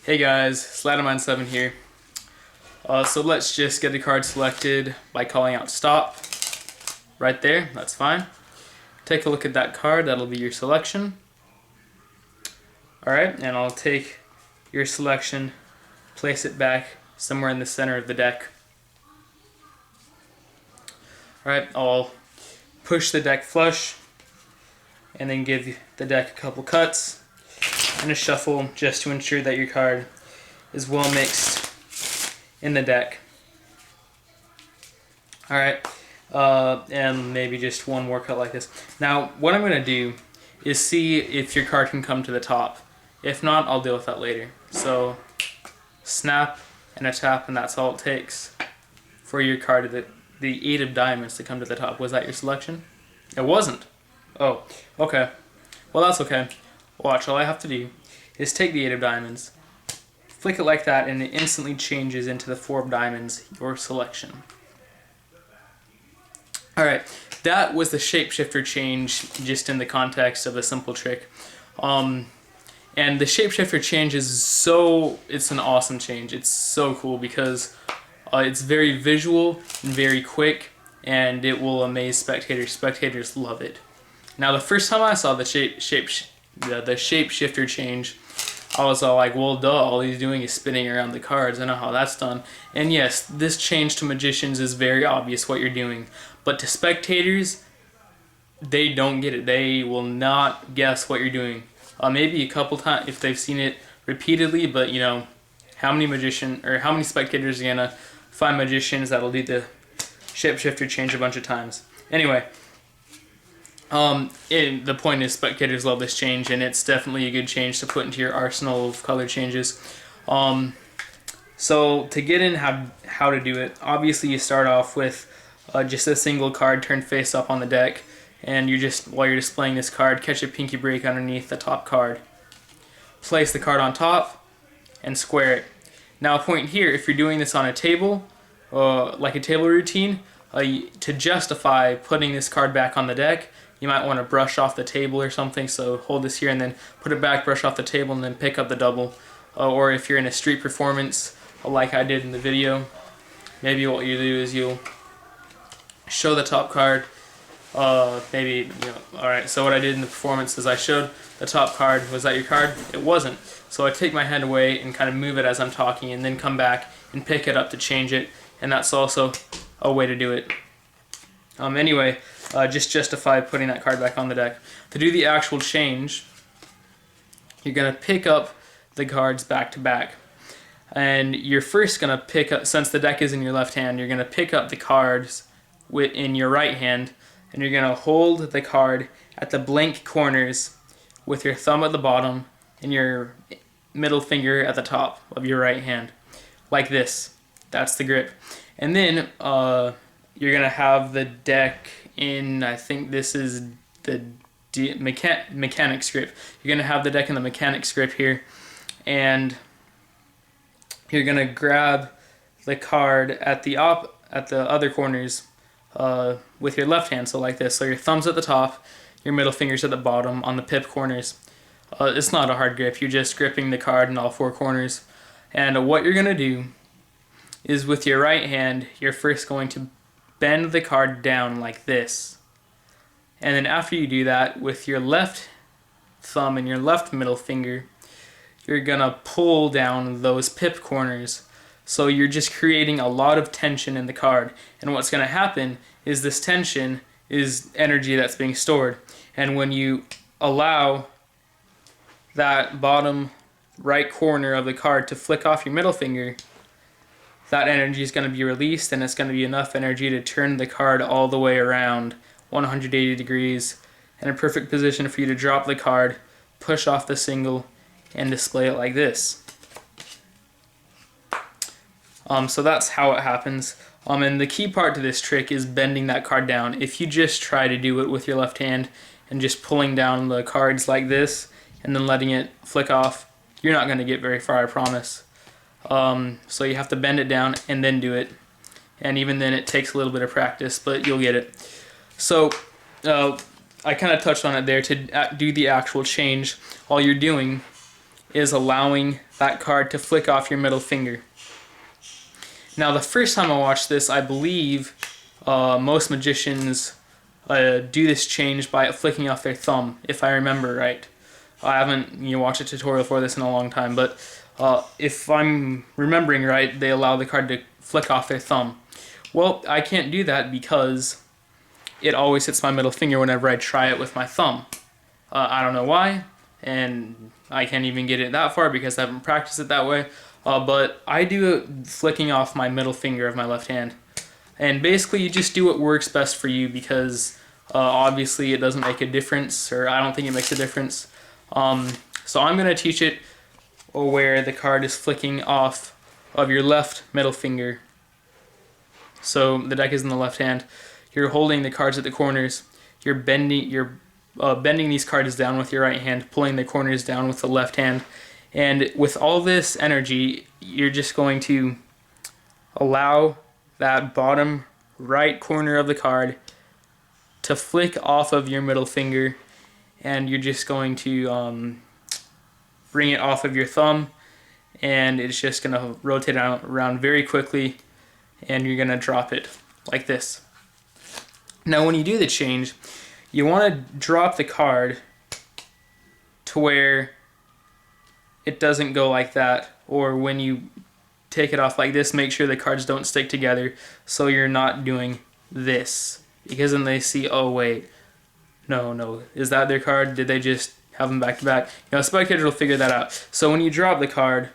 Hey guys, Sladamine7 here. So let's just get the card selected by calling out stop. Right there, that's fine. Take a look at that card, that'll be your selection. Alright, and I'll take your selection, place it back somewhere in the center of the deck. Alright, I'll push the deck flush and then give the deck a couple cuts and a shuffle just to ensure that your card is well mixed in the deck. Alright, and maybe just one more cut like this. Now, what I'm going to do is see if your card can come to the top. If not, I'll deal with that later. So, snap and a tap, and that's all it takes for your card, the 8 of diamonds, to come to the top. Was that your selection? It wasn't. Oh, okay. Well, that's okay. Watch, all I have to do is take the 8 of diamonds, flick it like that, and it instantly changes into the 4 of diamonds, your selection. Alright, that was the Shapeshifter change, just in the context of a simple trick. And the Shapeshifter change is it's an awesome change. It's so cool because it's very visual and very quick, and it will amaze spectators. Spectators love it. Now, the first time I saw the Shapeshifter change, I was all like, well, duh, all he's doing is spinning around the cards. I know how that's done. And yes, this change to magicians is very obvious what you're doing. But to spectators, they don't get it. They will not guess what you're doing. Maybe a couple times if they've seen it repeatedly, but you know, how many spectators are gonna find magicians that'll do the Shapeshifter change a bunch of times? Anyway, the point is spectators love this change, and it's definitely a good change to put into your arsenal of color changes. So to get in how to do it, obviously you start off with just a single card turned face up on the deck, and while you're displaying this card, catch a pinky break underneath the top card. Place the card on top and square it. Now, a point here, if you're doing this on a table, like a table routine, to justify putting this card back on the deck, you might want to brush off the table or something. So hold this here and then put it back, brush off the table, and then pick up the double. Or if you're in a street performance, like I did in the video, maybe what you do is you'll show the top card. Alright, so what I did in the performance is I showed the top card. Was that your card? It wasn't. So I take my hand away and kind of move it as I'm talking, and then come back and pick it up to change it, and that's also a way to do it. Anyway, just justify putting that card back on the deck. To do the actual change, you're going to pick up the cards back to back. And you're first going to pick up, since the deck is in your left hand, you're going to pick up the cards in your right hand, and you're going to hold the card at the blank corners with your thumb at the bottom and your middle finger at the top of your right hand. Like this. That's the grip. And then you're going to have the deck in, I think this is the mechanic's grip. You're going to have the deck in the mechanic's grip here, and you're going to grab the card at the other corners with your left hand, so like this. So your thumb's at the top, your middle finger's at the bottom on the pip corners. It's not a hard grip, you're just gripping the card in all 4 corners. And what you're going to do is with your right hand, you're first going to bend the card down like this. And then after you do that, with your left thumb and your left middle finger, you're going to pull down those pip corners. So you're just creating a lot of tension in the card. And what's going to happen is this tension is energy that's being stored. And when you allow that bottom right corner of the card to flick off your middle finger, that energy is going to be released, and it's going to be enough energy to turn the card all the way around 180 degrees in a perfect position for you to drop the card, push off the single, and display it like this. So that's how it happens. And the key part to this trick is bending that card down. If you just try to do it with your left hand and just pulling down the cards like this and then letting it flick off, you're not going to get very far, I promise. So you have to bend it down and then do it. And even then it takes a little bit of practice, but you'll get it. So I kind of touched on it there. To do the actual change, all you're doing is allowing that card to flick off your middle finger. Now the first time I watched this, I believe most magicians do this change by flicking off their thumb, if I remember right. I haven't watched a tutorial for this in a long time, but if I'm remembering right, they allow the card to flick off their thumb. Well, I can't do that because it always hits my middle finger whenever I try it with my thumb. I don't know why, and I can't even get it that far because I haven't practiced it that way. But I do it flicking off my middle finger of my left hand. And basically you just do what works best for you, because obviously it doesn't make a difference, or I don't think it makes a difference. So I'm going to teach it where the card is flicking off of your left middle finger. So the deck is in the left hand. You're holding the cards at the corners. You're bending these cards down with your right hand, pulling the corners down with the left hand. And with all this energy, you're just going to allow that bottom right corner of the card to flick off of your middle finger, and you're just going to bring it off of your thumb, and it's just going to rotate around very quickly, and you're going to drop it like this. Now when you do the change, you want to drop the card to where it doesn't go like that, or when you take it off like this, make sure the cards don't stick together, so you're not doing this, because then they see, oh wait, no, is that their card? Did they just have them back to back? Spectators will figure that out. So when you drop the card,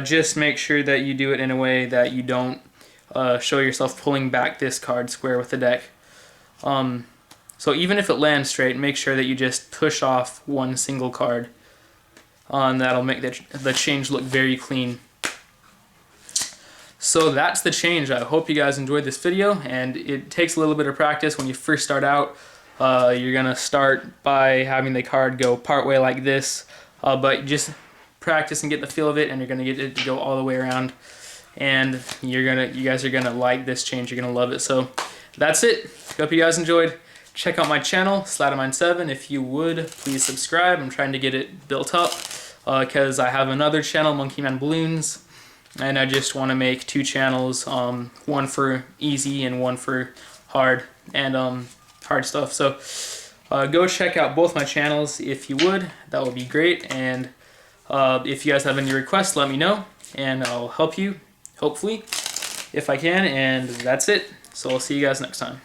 just make sure that you do it in a way that you don't show yourself pulling back this card square with the deck. So even if it lands straight, make sure that you just push off one single card. And that'll make the change look very clean. So that's the change. I hope you guys enjoyed this video, and it takes a little bit of practice when you first start out. You're gonna start by having the card go part way like this, but just practice and get the feel of it, and you're gonna get it to go all the way around, and you guys are gonna like this change. You're gonna love it. So that's it. Hope you guys enjoyed. Check out my channel, Slatamine7. If you would, please subscribe. I'm trying to get it built up because I have another channel, Monkey Man Balloons, and I just want to make two channels, one for easy and one for hard and hard stuff. So go check out both my channels if you would. That would be great. And if you guys have any requests, let me know, and I'll help you, hopefully, if I can. And that's it. So I'll see you guys next time.